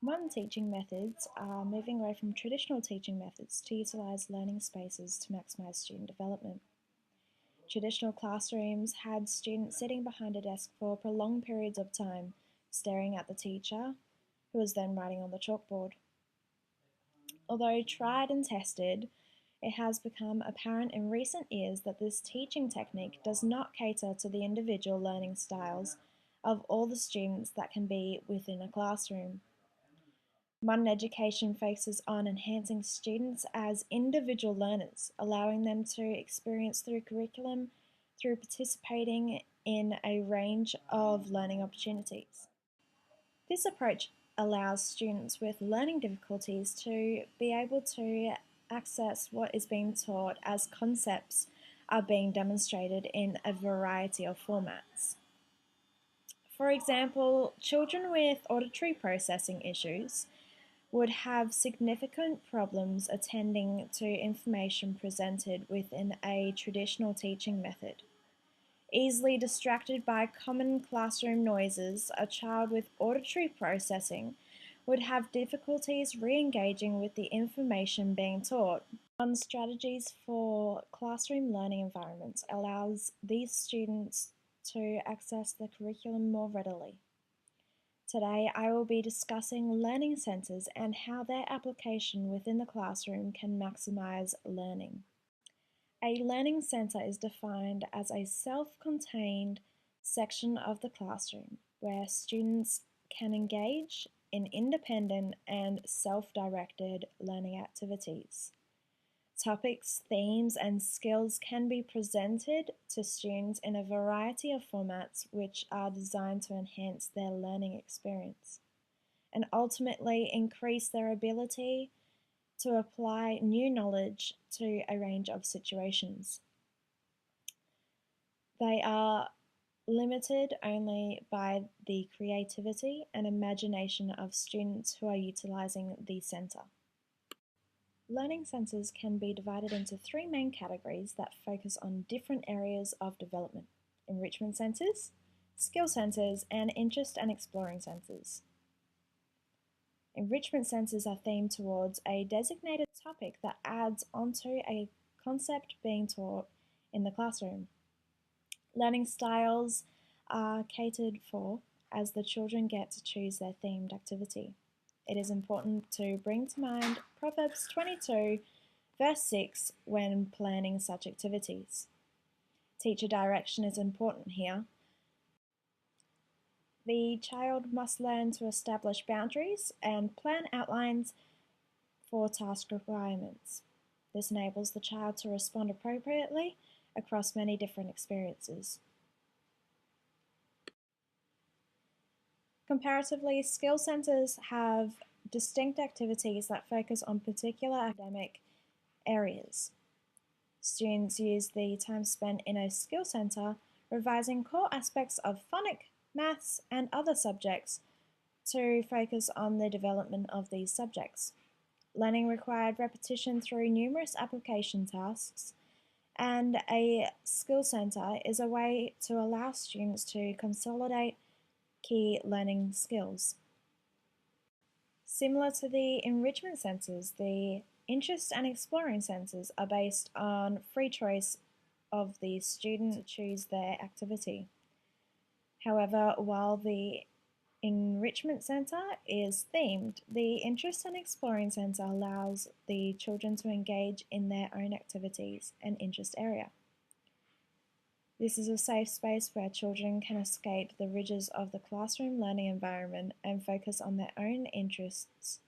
Modern teaching methods are moving away from traditional teaching methods to utilise learning spaces to maximise student development. Traditional classrooms had students sitting behind a desk for prolonged periods of time, staring at the teacher, who was then writing on the chalkboard. Although tried and tested, it has become apparent in recent years that this teaching technique does not cater to the individual learning styles of all the students that can be within a classroom. Modern education focuses on enhancing students as individual learners, allowing them to experience through curriculum through participating in a range of learning opportunities. This approach allows students with learning difficulties to be able to access what is being taught as concepts are being demonstrated in a variety of formats. For example, children with auditory processing issues would have significant problems attending to information presented within a traditional teaching method. Easily distracted by common classroom noises, a child with auditory processing would have difficulties re-engaging with the information being taught. One strategies for classroom learning environments allows these students to access the curriculum more readily. Today, I will be discussing learning centres and how their application within the classroom can maximise learning. A learning centre is defined as a self-contained section of the classroom where students can engage in independent and self-directed learning activities. Topics, themes, and skills can be presented to students in a variety of formats which are designed to enhance their learning experience and ultimately increase their ability to apply new knowledge to a range of situations. They are limited only by the creativity and imagination of students who are utilising the centre. Learning centres can be divided into three main categories that focus on different areas of development: enrichment centres, skill centres, and interest and exploring centres. Enrichment centres are themed towards a designated topic that adds onto a concept being taught in the classroom. Learning styles are catered for as the children get to choose their themed activity. It is important to bring to mind Proverbs 22, verse 6 when planning such activities. Teacher direction is important here. The child must learn to establish boundaries and plan outlines for task requirements. This enables the child to respond appropriately across many different experiences. Comparatively, skill centres have distinct activities that focus on particular academic areas. Students use the time spent in a skill centre revising core aspects of phonics, maths, and other subjects to focus on the development of these subjects. Learning required repetition through numerous application tasks, and a skill centre is a way to allow students to consolidate key learning skills. Similar to the enrichment centres, the interest and exploring centres are based on free choice of the student to choose their activity. However, while the enrichment centre is themed, the interest and exploring centre allows the children to engage in their own activities and interest area. This is a safe space where children can escape the rigours of the classroom learning environment and focus on their own interests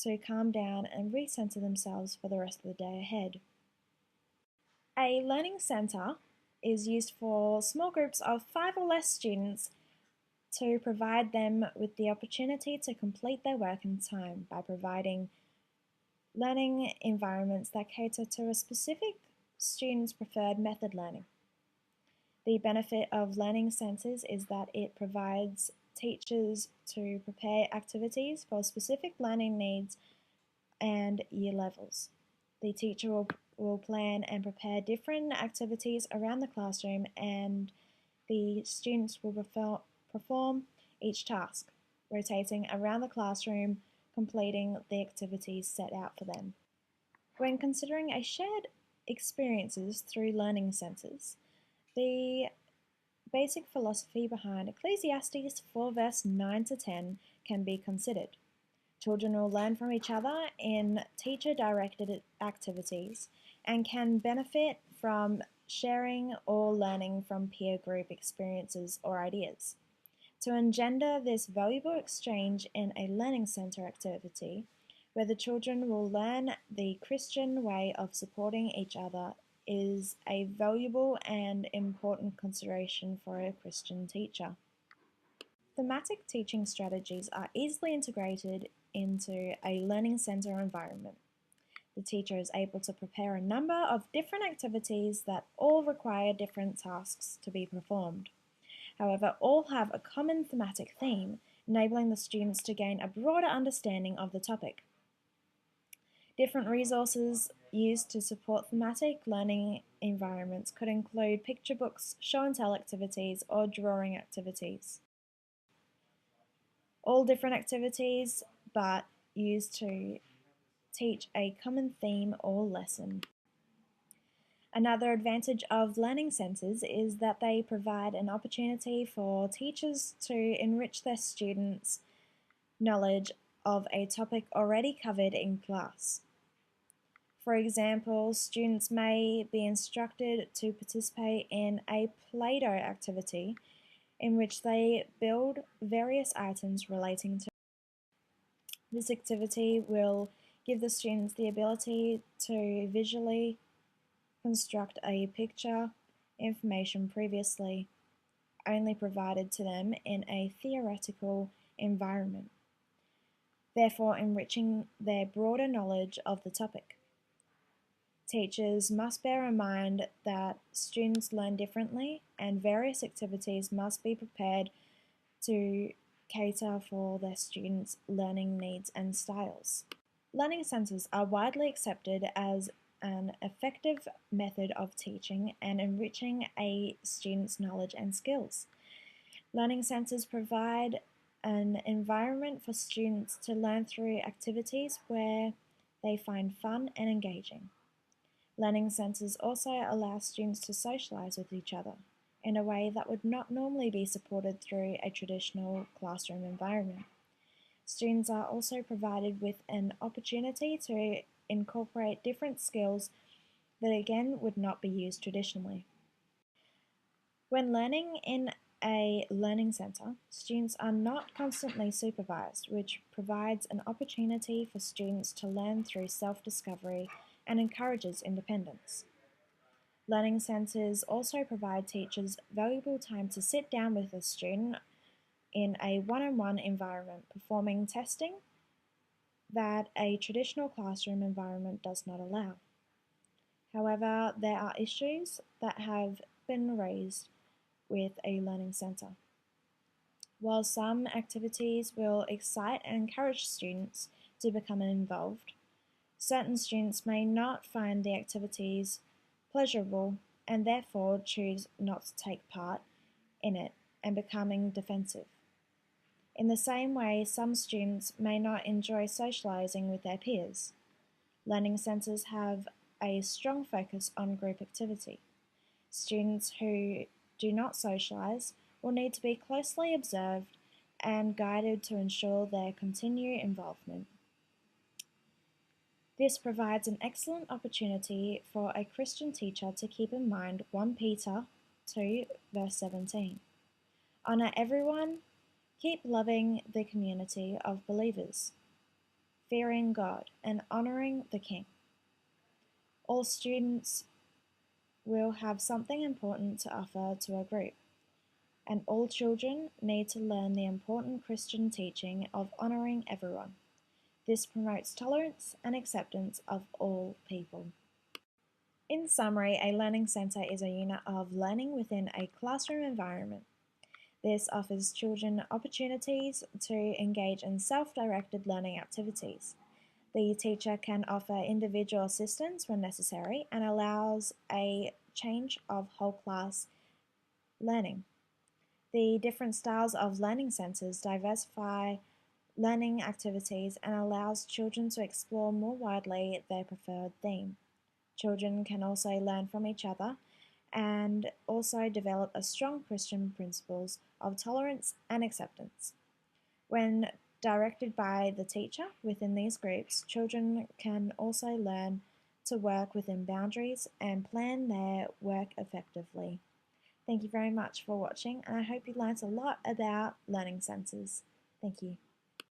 to calm down and recenter themselves for the rest of the day ahead. A learning centre is used for small groups of 5 or less students to provide them with the opportunity to complete their work in time by providing learning environments that cater to a specific student's preferred method learning. The benefit of learning centres is that it provides teachers to prepare activities for specific learning needs and year levels. The teacher will plan and prepare different activities around the classroom, and the students will perform each task, rotating around the classroom completing the activities set out for them. When considering a shared experiences through learning centres, the basic philosophy behind Ecclesiastes 4 verse 9 to 10 can be considered. Children will learn from each other in teacher-directed activities and can benefit from sharing or learning from peer group experiences or ideas. To engender this valuable exchange in a learning centre activity, where the children will learn the Christian way of supporting each other, is a valuable and important consideration for a Christian teacher. Thematic teaching strategies are easily integrated into a learning centre environment. The teacher is able to prepare a number of different activities that all require different tasks to be performed. However, all have a common thematic theme, enabling the students to gain a broader understanding of the topic. Different resources used to support thematic learning environments could include picture books, show and tell activities, or drawing activities. All different activities, but used to teach a common theme or lesson. Another advantage of learning centres is that they provide an opportunity for teachers to enrich their students' knowledge of a topic already covered in class. For example, students may be instructed to participate in a Play-Doh activity in which they build various items relating to. This activity will give the students the ability to visually construct a picture information previously only provided to them in a theoretical environment, therefore enriching their broader knowledge of the topic. Teachers must bear in mind that students learn differently and various activities must be prepared to cater for their students' learning needs and styles. Learning centres are widely accepted as an effective method of teaching and enriching a student's knowledge and skills. Learning centres provide an environment for students to learn through activities where they find fun and engaging. Learning centres also allow students to socialise with each other in a way that would not normally be supported through a traditional classroom environment. Students are also provided with an opportunity to incorporate different skills that again would not be used traditionally. When learning in a learning centre, students are not constantly supervised, which provides an opportunity for students to learn through self-discovery and encourages independence. Learning centres also provide teachers valuable time to sit down with a student in a one-on-one environment, performing testing that a traditional classroom environment does not allow. However, there are issues that have been raised with a learning centre. While some activities will excite and encourage students to become involved, certain students may not find the activities pleasurable and therefore choose not to take part in it and becoming defensive. In the same way, some students may not enjoy socialising with their peers. Learning centres have a strong focus on group activity. Students who do not socialise will need to be closely observed and guided to ensure their continued involvement. This provides an excellent opportunity for a Christian teacher to keep in mind 1 Peter 2 verse 17. Honour everyone, keep loving the community of believers, fearing God and honouring the King. All students will have something important to offer to a group, and all children need to learn the important Christian teaching of honouring everyone. This promotes tolerance and acceptance of all people. In summary, a learning centre is a unit of learning within a classroom environment. This offers children opportunities to engage in self-directed learning activities. The teacher can offer individual assistance when necessary and allows a change of whole class learning. The different styles of learning centres diversify learning activities and allows children to explore more widely their preferred theme. Children can also learn from each other and also develop a strong Christian principles of tolerance and acceptance. When directed by the teacher within these groups, children can also learn to work within boundaries and plan their work effectively. Thank you very much for watching, and I hope you learnt a lot about learning senses. Thank you.